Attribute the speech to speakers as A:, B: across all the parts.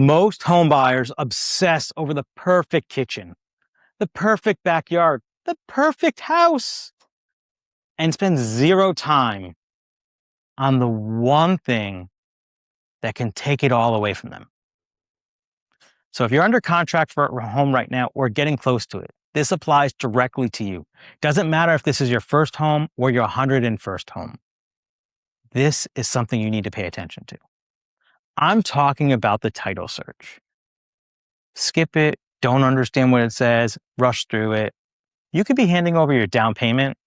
A: Most home buyers obsess over the perfect kitchen, the perfect backyard, the perfect house, and spend zero time on the one thing that can take it all away from them. So if you're under contract for a home right now or getting close to it, this applies directly to you. Doesn't matter if this is your first home or your 101st home. This is something you need to pay attention to. I'm talking about the title search. Skip it, don't understand what it says, rush through it. You could be handing over your down payment,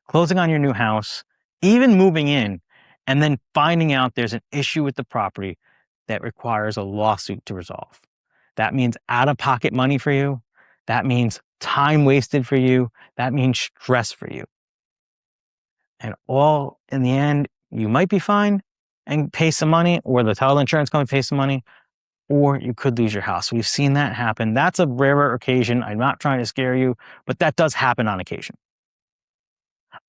A: closing on your new house, even moving in, and then finding out there's an issue with the property that requires a lawsuit to resolve. That means out-of-pocket money for you. That means time wasted for you. That means stress for you. And all in the end, you might be fine and pay some money, or the title insurance company pays some money, or you could lose your house. We've seen that happen. That's a rarer occasion. I'm not trying to scare you, but that does happen on occasion.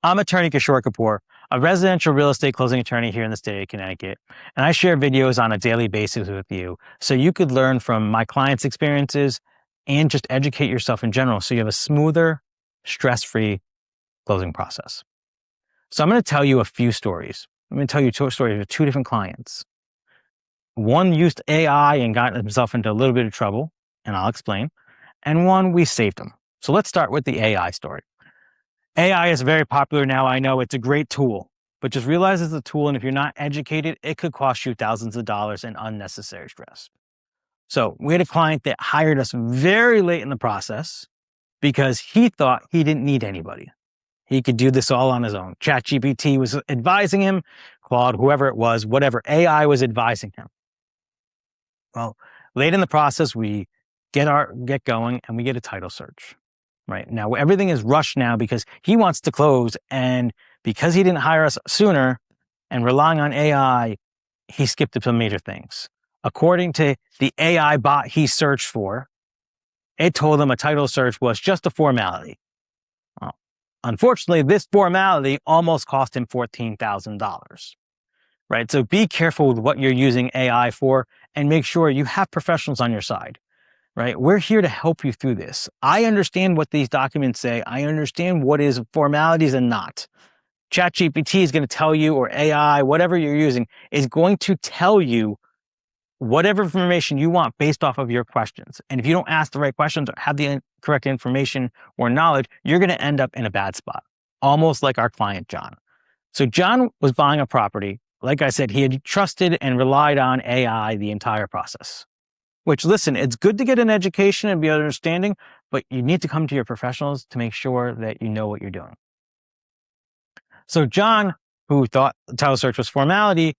A: I'm attorney Kishore Kapoor, a residential real estate closing attorney here in the state of Connecticut, and I share videos on a daily basis with you so you could learn from my clients' experiences and just educate yourself in general so you have a smoother, stress-free closing process. So I'm going to tell you a few stories. I'm going to tell you two stories of two different clients. One used AI and got himself into a little bit of trouble, and I'll explain. And one, we saved him. So let's start with the AI story. AI is very popular now. I know it's a great tool, but just realize it's a tool. And if you're not educated, it could cost you thousands of dollars in unnecessary stress. So we had a client that hired us very late in the process because he thought he didn't need anybody. He could do this all on his own. ChatGPT was advising him, Claude, whoever it was, whatever, AI was advising him. Well, late in the process, we get going and we get a title search. Right now, everything is rushed now because he wants to close, and because he didn't hire us sooner and relying on AI, he skipped some major things. According to the AI bot he searched for, it told him a title search was just a formality. Well, unfortunately, this formality almost cost him $14,000. Right? So be careful with what you're using AI for and make sure you have professionals on your side. Right? We're here to help you through this. I understand what these documents say. I understand what is formalities and not. ChatGPT is going to tell you, or AI, whatever you're using, is going to tell you whatever information you want based off of your questions. And if you don't ask the right questions or have the correct information or knowledge, you're going to end up in a bad spot, almost like our client, John. So John was buying a property. Like I said, he had trusted and relied on AI the entire process. Which, listen, it's good to get an education and be understanding, but you need to come to your professionals to make sure that you know what you're doing. So John, who thought the title search was formality,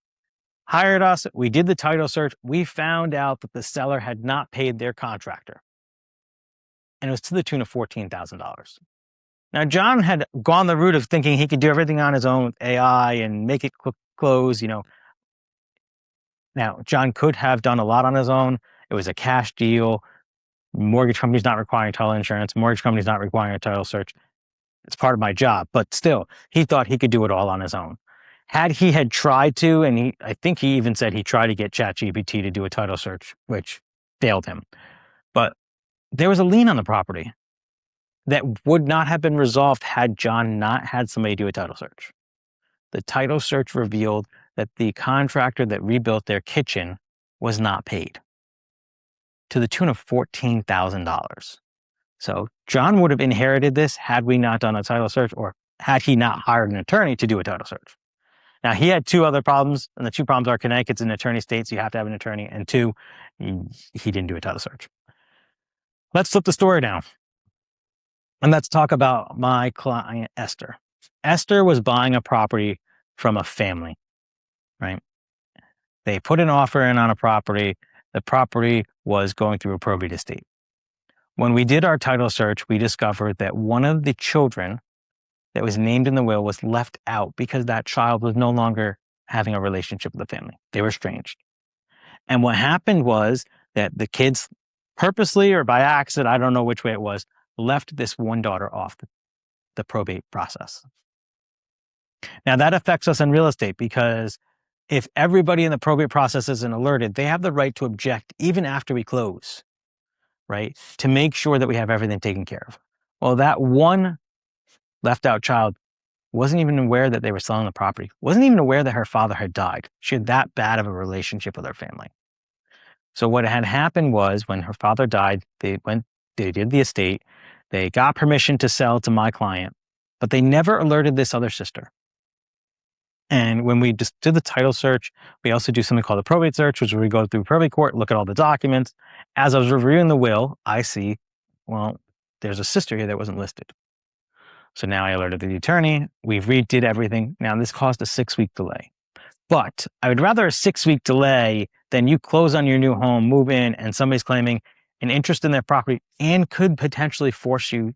A: hired us. We did the title search. We found out that the seller had not paid their contractor. And it was to the tune of $14,000. Now, John had gone the route of thinking he could do everything on his own with AI and make it close, Now, John could have done a lot on his own. It was a cash deal. Mortgage company's not requiring title insurance. Mortgage company's not requiring a title search. It's part of my job. But still, he thought he could do it all on his own. Had he had tried to, and I think he even said he tried to get ChatGPT to do a title search, which failed him. But there was a lien on the property that would not have been resolved had John not had somebody do a title search. The title search revealed that the contractor that rebuilt their kitchen was not paid to the tune of $14,000. So John would have inherited this had we not done a title search or had he not hired an attorney to do a title search. Now, he had two other problems, and the two problems are Connecticut's an attorney state, so you have to have an attorney, and two, he didn't do a title search. Let's flip the story now, and let's talk about my client, Esther. Esther was buying a property from a family, right? They put an offer in on a property. The property was going through a probate estate. When we did our title search, we discovered that one of the children that was named in the will was left out because that child was no longer having a relationship with the family. They were estranged. And what happened was that the kids purposely or by accident, I don't know which way it was, left this one daughter off the probate process. Now that affects us in real estate because If everybody in the probate process isn't alerted, they have the right to object even after we close, right? To make sure that we have everything taken care of. Well, that one left out child wasn't even aware that they were selling the property, wasn't even aware that her father had died. She had that bad of a relationship with her family. So what had happened was when her father died, they did the estate, they got permission to sell to my client, but they never alerted this other sister. And when we just did the title search, we also do something called a probate search, which is where we go through probate court, look at all the documents. As I was reviewing the will, I see, well, there's a sister here that wasn't listed. So now I alerted the attorney. We redid everything. Now this caused a 6-week delay. But I would rather a 6-week delay than you close on your new home, move in, and somebody's claiming an interest in their property and could potentially force you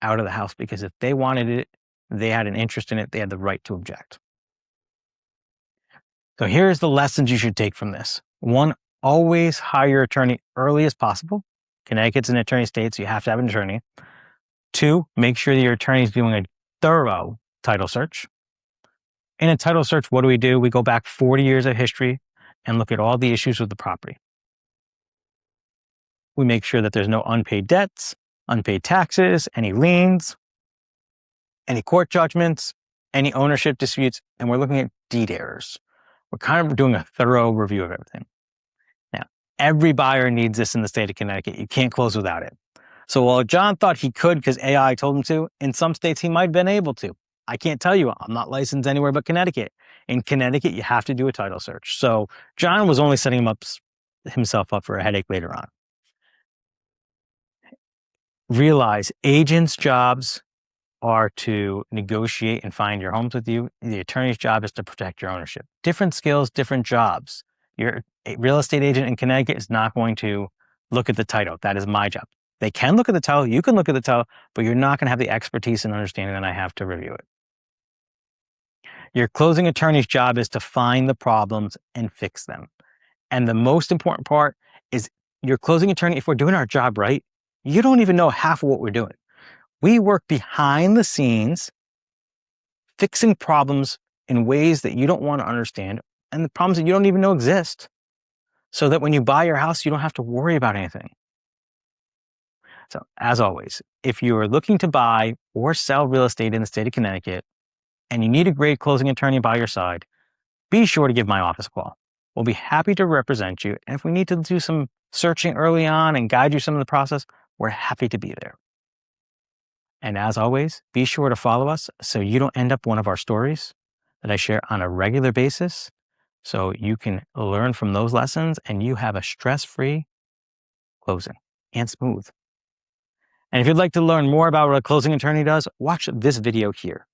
A: out of the house because if they wanted it, they had an interest in it, they had the right to object. So here's the lessons you should take from this. 1, always hire your attorney early as possible. Connecticut's an attorney state, so you have to have an attorney. 2, make sure that your attorney is doing a thorough title search. In a title search, what do? We go back 40 years of history and look at all the issues with the property. We make sure that there's no unpaid debts, unpaid taxes, any liens, any court judgments, any ownership disputes, and we're looking at deed errors. We're kind of doing a thorough review of everything. Now, every buyer needs this in the state of Connecticut. You can't close without it. So while John thought he could because AI told him to, in some states he might have been able to. I can't tell you. I'm not licensed anywhere but Connecticut. In Connecticut, you have to do a title search. So John was only setting himself up for a headache later on. Realize agents' jobs are to negotiate and find your homes with you. The attorney's job is to protect your ownership. Different skills, different jobs. Your real estate agent in Connecticut is not going to look at the title. That is my job. They can look at the title, you can look at the title, but you're not going to have the expertise and understanding that I have to review it. Your closing attorney's job is to find the problems and fix them. And the most important part is your closing attorney, if we're doing our job right, you don't even know half of what we're doing. We work behind the scenes, fixing problems in ways that you don't want to understand and the problems that you don't even know exist. So that when you buy your house, you don't have to worry about anything. So as always, if you are looking to buy or sell real estate in the state of Connecticut and you need a great closing attorney by your side, be sure to give my office a call. We'll be happy to represent you. And if we need to do some searching early on and guide you some of the process, we're happy to be there. And as always, be sure to follow us so you don't end up one of our stories that I share on a regular basis so you can learn from those lessons and you have a stress-free closing and smooth. And if you'd like to learn more about what a closing attorney does, watch this video here.